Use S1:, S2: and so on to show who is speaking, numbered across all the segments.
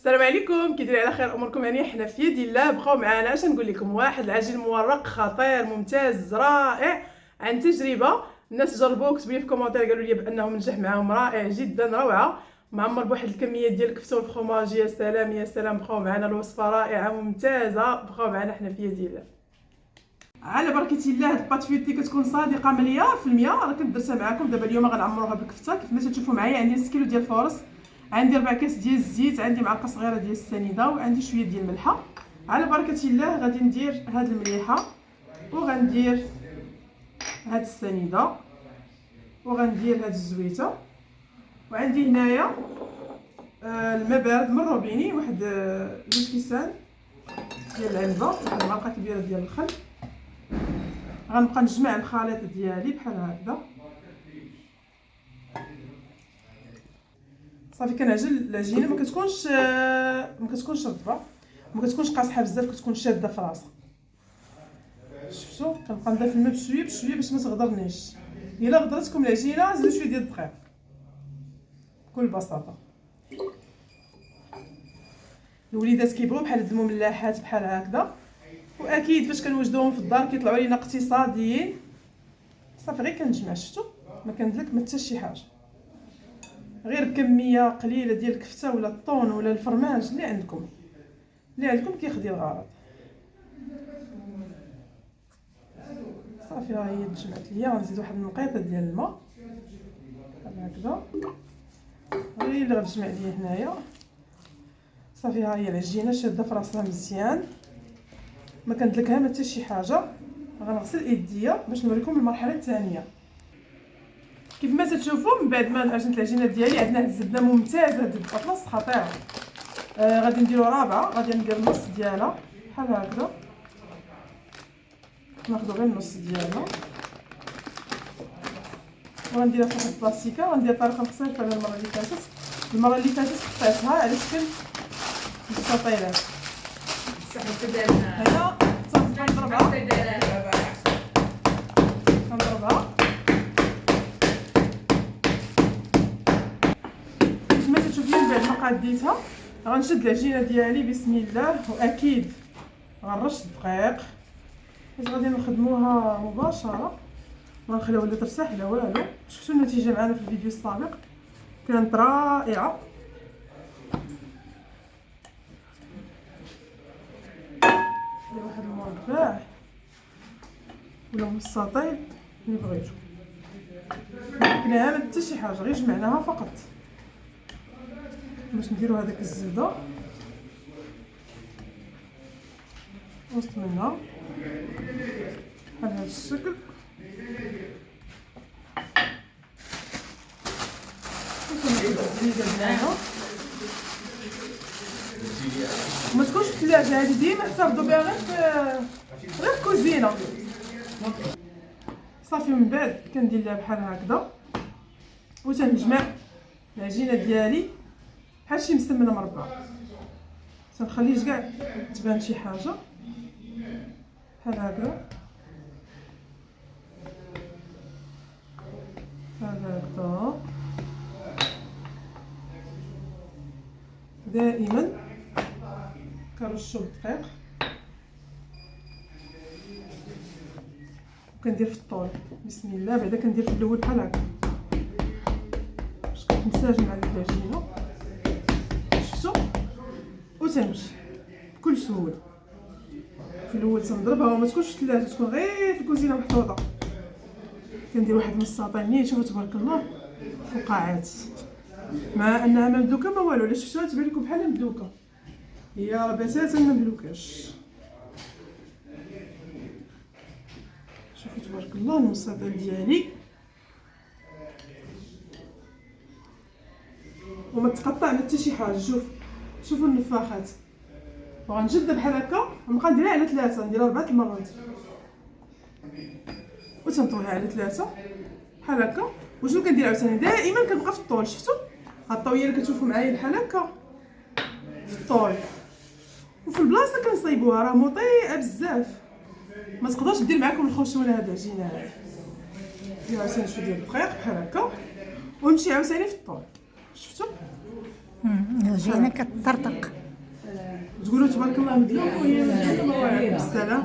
S1: السلام عليكم، كي دايرين على خير؟ اموركم يعني حنا في يد الله. بقاو معنا اش نقول لكم، واحد العجين مورق خطير ممتاز رائع عن تجربه. الناس جربوه كتبوا لي في كومونتير قالوا لي بانه نجح معاهم رائع جدا روعه، معمر بواحد الكميه ديال الكفته والفرماج. يا سلام يا سلام، بقاو معنا الوصفه رائعه ممتازه، بقاو معنا حنا في يد الله. على بركه الله هاد الباط فيوتي كتكون صادقه مليار في المية. راه كنت درتها معكم دابا اليوم غنعمروها بالكفته كيف ما تشوفوا معايا. عندي نص كيلو ديال الفورص، عندي 4 كاس ديال الزيت، عندي معلقه صغيره ديال السنيده، وعندي شويه ديال الملحه. على بركه الله غادي ندير هاد المليحه، وغندير هاد السنيده، وغندير هاد الزويته، وعندي هنايا الماء بارد من روبيني، واحد 2 كيسان ديال العنبه، واحد المعلقه كبيره ديال الخل. غنبقى نجمع الخليط ديالي بحال هكذا. صافي كنعجن العجينه ما كتكونش رطبه، ما كتكونش قاصحه بزاف، كتكون شاده في راسها. شفتوا؟ كنبقى نضيف الماء بشويه بشويه باش ما تغدرنيش. الا غدرتكم العجينه زيدوا شويه ديال الدقيق بكل بساطه. الوليدات كيبغيو بحال هاد المملحات بحال هكذا، واكيد فاش كنوجدوهم في الدار كيطلعوا لينا اقتصاديين. صافي غير كنجمع، شفتوا؟ ما كندلك ما حتى شي حاجه، غير بكميه قليله ديال الكفته ولا الطون ولا الفرماج اللي عندكم كيخدي الغرض. صافي ها هي تجمعت ليا. غنزيد واحد النقيطه ديال الماء بحال هكذا، غير اللي غتجمع ليا هنايا. صافي ها هي العجينه شاده في راسها مزيان، ما كندلكها ما حتى شي حاجه. غنغسل يديا باش نوريكم المرحله الثانيه. كيف ما تشوفوا من بعد ما عجنت العجينه ديالي عندنا هاد الزبده ممتازه، هاد البطاطس خطيره. غادي نديرو رابعه، غادي ندير النص ديالها بحال هكذا، ناخذ غير النص ديالها وغنديرها في واحد البلاستيكه. غندير طريقه مختلفه على المره اللي فاتت قطعتها على شكل مستطيلات. هنا صافي كنضربها كما تشوفوا. من بعد ما قاديتها غنشد العجينه ديالي بسم الله، واكيد غنرش الدقيق حيت غادي نخدموها مباشره، ما نخليوها لا ترتاح لا والو. شفتوا النتيجه معنا في الفيديو السابق كانت رائعه. واحد المربع ولا مستطيل اللي بغيتو، ما كناها حتى شي حاجه، غير جمعناها فقط باش نديرو هذاك الزبده وسط منها بحال هذا الشكل. ما تكونش في الثلاجه، هذه ديما نستافدوا بها غير في الكوزينه. صافي من بعد كندير لها بحال هكذا وتنجمع العجينه ديالي بحال شي مسمنه مربعه. تنخليش كاع تبان شي حاجه بحال هكذا بحال هكذا. دائما كنرشو بالدقيق وكندير في الطول بسم الله. بعدا كندير في الاول بحال هكا باش كتنسجم مع العجينه، شفتوا؟ وتنمشي بكل سهوله. في الاول تنضربها وما تكونش في الثلاجه، تكون غير في الكوزينه محطوطه. كندير واحد مستطيل نيت تبارك الله فقاعات، مع انها ممدوكه ما والو. الا شفتوها تبان لكم بحال ممدوكه، هي راه بتاتا ما ممدوكاش. شوفوا تبارك الله المستطيل ديالي وما تقطع حتى شي حاجه. شوفوا النفاخات. وغنجد بحال هكا ونبقى نديرها على 3، نديرها 4 المرات وتنطويها على 3 بحال هكا. وشنو كندير عاوتاني؟ دائما كنبقى في الطول. شفتوا هاد الطويه اللي كتشوفوا معايا بحال هكا في الطول، وفي البلاصه كنصايبوها راه مطيئه بزاف، ما تقدرش دير معكم الخشونه هاد العجينه هادي. ندير عاوتاني شويه ديال الدقيق بحال هكا ونمشي عاوتاني في الطول. شفتوا
S2: العجينه كتطرطق.
S1: تقولوا تبارك الله مديون وهي الله يعلم بالسلام.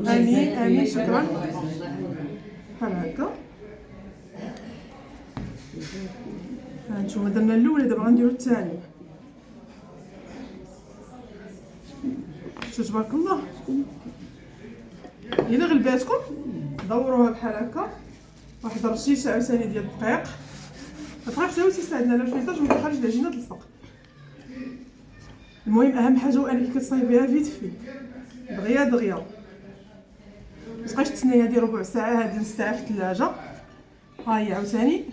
S1: امين امين شكرا. بحال هكا هانتوما درنا الاولى دابا غنديرو الثانيه. شوف تبارك الله الا غلباتكم دوروها بحال هكا واحد رشيشه عاوتاني ديال الدقيق. الدقيق حتى هو تيساعدنا على الفريطاج وما كيخرجش العجينه تلصق. المهم اهم حاجه هو انك كتصايبيها فيت في دغيا دغيا، متبقايش تسناي هادي ربع ساعه هادي نص ساعه في الثلاجه. ها هي عاوتاني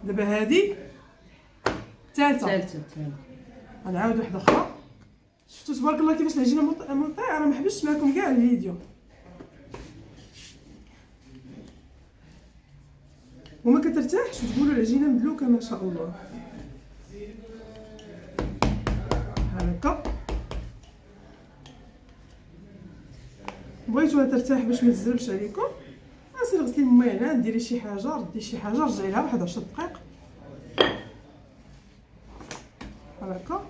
S1: دابا هادي الثالثه غنعاود واحده اخرى. شفتوا تبارك الله كيفاش العجينه مطيعه، راه ما حبستش معكم كاع الفيديو وما كترتاحش وتقولوا العجينه مدلوكه ما شاء الله. هكا بغيتوها ترتاح باش ما تزربش عليكم، سير غسلي الماء ديري شي حاجه ردي شي حاجه رجعي لها واحد 10 دقائق هكا.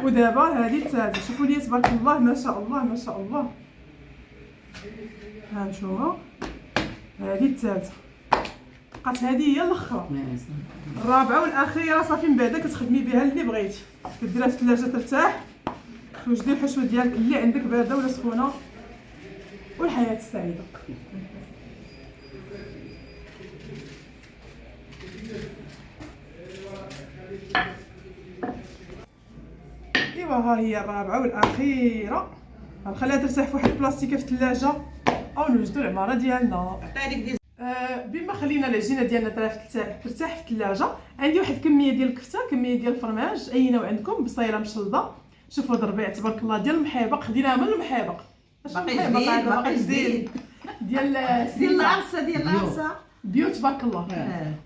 S1: ودابا هذه الثالثه شوفوا لي تبارك الله ما شاء الله ما شاء الله. ها نتوما هذه الثالثه بقات هذه هي الاخرى. الرابعه والاخيره صافي من بعدا كتخدمي بها اللي بغيتي، كديرها في الثلاجه ترتاح، توجدي الحشوه ديالك اللي عندك بارده ولا سخونه، والحياه السعيده. ايوا ها هي الرابعه والاخيره. غنخليها ترتاح في واحد البلاستيكه في الثلاجه او نوجدوا العماره ديالنا. بما خلينا العجينه ديالنا ترتاح في الثلاجه، عندي واحد الكميه ديال الكفته، كميه ديال الفرماج اي نوع عندكم، بصيله مشلضه. شوفوا هاد الربيع تبارك الله ديال المحيبق، خديناها من المحيبق باقي جديد ديال العرسه بيو تبارك الله.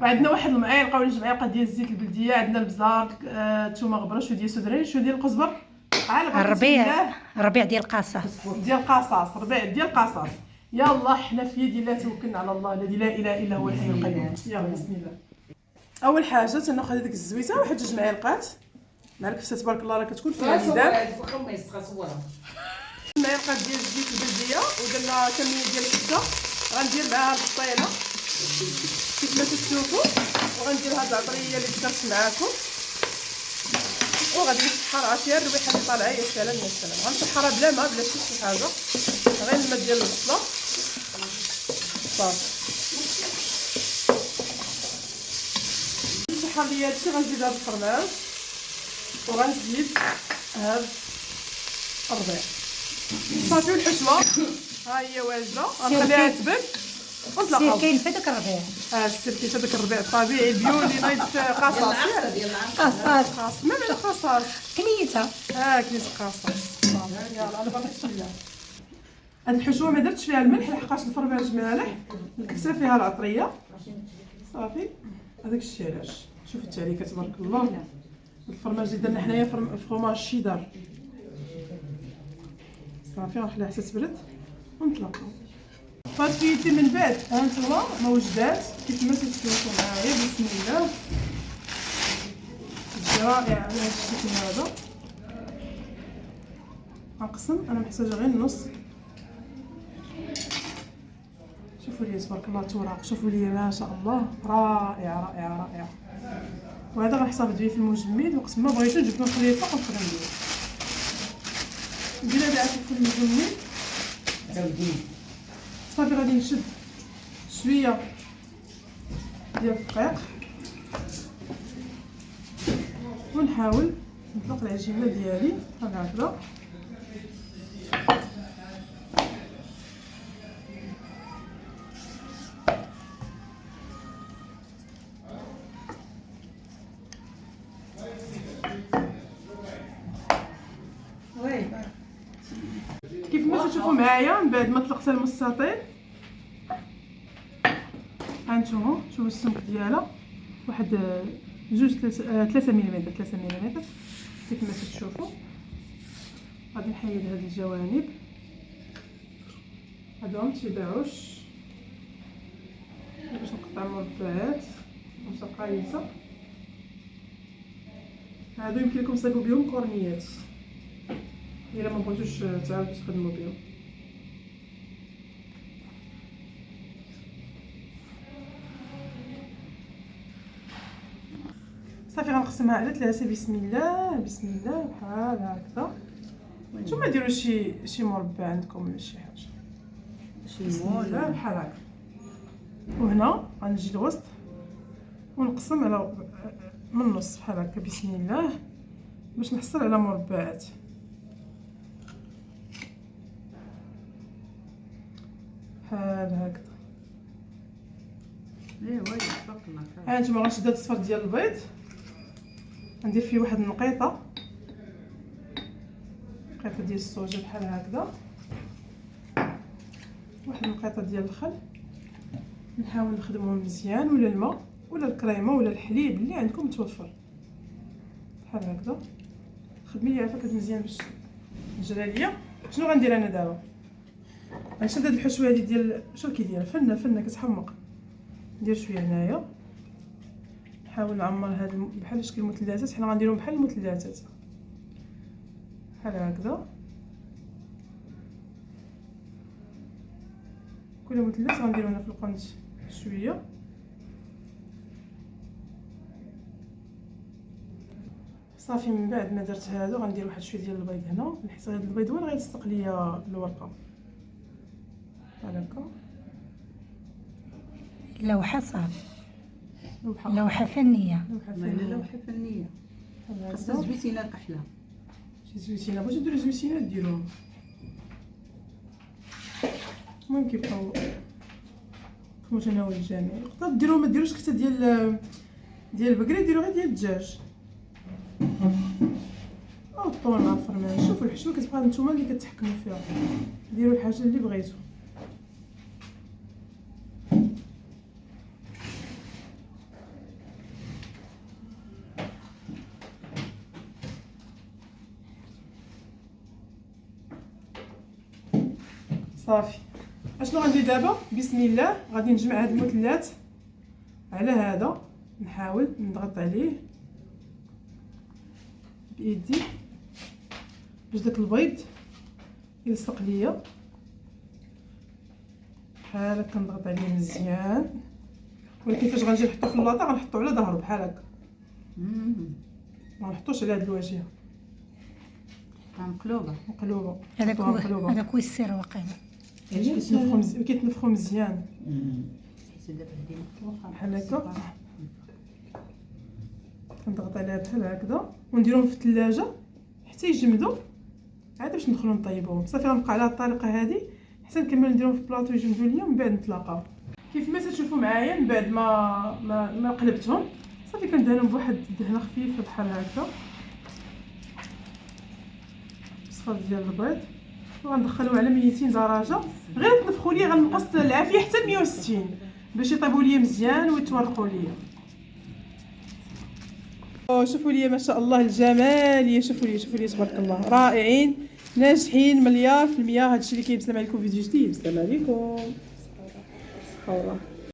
S1: وعندنا واحد المعالقه ولا جوج معالق ديال الزيت البلديه، عندنا البزار، الثومه غبره، شويه ديال سودري، شويه ديال القزبر،
S2: الربيع ديال القصاص
S1: ربيع ديال القصاص. يلا حنا في يد الله توكلنا على الله الذي لا اله الا هو الحي القيوم. يلا بسم الله. اول حاجه تناخذ هذيك الزويته واحد جوج معالقات مع الكفته تبارك الله راه كتكون فيها ميدان. معلقه ديال الزيت البلديه ودرنا كميه ديال الكبده، غندير معاها البطيله كيف ما تشوفوا، وغندير هاد العطريه اللي ذكرت معاكم، وغادي نسحر عافيه الربيحه اللي طالعه. يا سلام يا سلام، غنسحرها بلا ما بلا شي حاجه، غير الماء ديال البصله صافي. نسحر ليا هادشي، غنزيد هاد الفرماج وغنزيد هاد الربيع صافي. والحشوه ها هي واجده، غنخليها تبرد ونطلقوا.
S2: السير كاين في داك الربيع،
S1: السير كاين في داك الربيع الطبيعي البيو اللي نايض في قصاص قصاص ما معنى قصاص
S2: كنيته
S1: كنيت قصاص صافي. يلا انا باغي نشوف هاد الحشوه ما درتش فيها الملح لحقاش الفرماج مالح، الكفته فيها العطريه صافي. هذاك الشيء علاش شوفوا التعليكه تبارك الله. الفرماج اللي درنا حنايا فروماج شيدار صافي. غنخليها حتى تبرد ونطلقوا. فهاد فيتي من بعد ها نتوما موجدات كيف ما تشوفوا معايا. بسم الله تجي رائعه على هاد الشكل هذا. غنقسم، انا محتاجه غير النص. شوفوا لي تبارك الله التوراق، شوفوا لي ما شاء الله رائعه رائعه رائعه. وهذا غنحتفظ به في المجمد، وقت ما بغيتو نجيب الخليط فوق نقدر ندير هذا في المجمد صافي. غادي نشد شويه ديال الدقيق ونحاول نطلق العجينه ديالي هكذا. كيف ما تشوفوا معايا من بعد ما طلقت المستطيل هانتوما شوفوا السمك ديالها واحد 3 ملم كيف ما تشوفوا. غادي نحيد هاد الجوانب هادو متيباعوش باش قطع مربعات متقايسه. هادو يمكن لكم تصيبوا بهم كورنيات الا ما بغيتوش تعاودوا تخدموا بهم. صافي غنقسمها على 3. بسم الله بسم الله بحال هكذا. نتوما ديروا شي مربع عندكم ولا شي حاجه،
S3: شي مول
S1: بحال هكا. وهنا غنجي الوسط ونقسم على من النص بحال هكا. بسم الله باش نحصل على مربعات. بحال هكذا.
S3: ايوا يوفق الله.
S1: ها نتوما غنشد هاد الصفر ديال البيض غندير فيه واحد النقيطه ديال الصوجه بحال هكذا، واحد النقيطه ديال الخل. نحاول نخدمهم مزيان، ولا الماء ولا الكريمه ولا الحليب اللي عندكم متوفر بحال هكذا. خدمي لي عافاك مزيان باش تجرى ليا. شنو غندير انا دابا؟ غنشد هاد الحشوه هادي ديال شوف كي دايره فنه كتحمق. ندير شويه هنايا، نحاول نعمر هاد بحال شكل المثلثات. حنا غنديرهم بحال المثلثات بحال هكذا. كل مثلث غنديرو هنا في القنت شويه. صافي من بعد ما درت هادو غندير واحد شويه ديال البيض هنا، حيت هاد البيض هو اللي غيلصق ليا الورقه بحال هكا.
S2: لوحة صافي،
S1: لوحه
S2: لوحة فنية.
S3: لوحه فنيه خاصها زويتينه الكحله.
S1: شي زويتينه بغيتو ديروا زويتينات ديروهم. المهم كيبقاو في متناول الجميع. تقدروا ديروا ما ديروش كتا ديال البقري، ديروا غير ديال الدجاج او الطون مع الفرمان. شوفوا الحشوه كتبقى نتوما اللي كتحكموا فيها، ديروا الحاجه اللي بغيتو. صافي اشنو غندير دابا؟ بسم الله غادي نجمع هاد المثلث على هذا، نحاول نضغط عليه بيدي باش داك البيض يلصق ليا بحال هكا. نضغط عليه مزيان، ولكن فاش غنجي نحطو في اللاطه غنحطو على ظهره بحال هكا، ما نحطوش على هاد الواجهه
S3: مقلوبه.
S2: هذاك هو السر واقيلا.
S1: كيتنفخو مزيان بحال هكا. كنضغط عليها بحال هكذا ونديرهم في الثلاجه حتى يجمدوا عاد باش ندخلوا نطيبوهم. صافي غنبقى على الطريقه هذه حتى نكمل نديرهم في البلاطو يجمدوا ليا ومن بعد نتلاقاو. كيف ما تشوفوا معايا من بعد ما قلبتهم صافي كندهنهم بواحد الدهنه خفيفه بحال هكا صفر ديال البيض، وغندخلهم على 200 درجه. غير تنفخوا لي غنقص العافيه حتى 160 باش يطيبوا لي مزيان ويتورقوا لي. شوفوا لي ما شاء الله الجمال، شوفوا لي تبارك الله رائعين ناجحين مليار في المية. هادشي اللي كيبسلم عليكم فيديو جديد. السلام عليكم.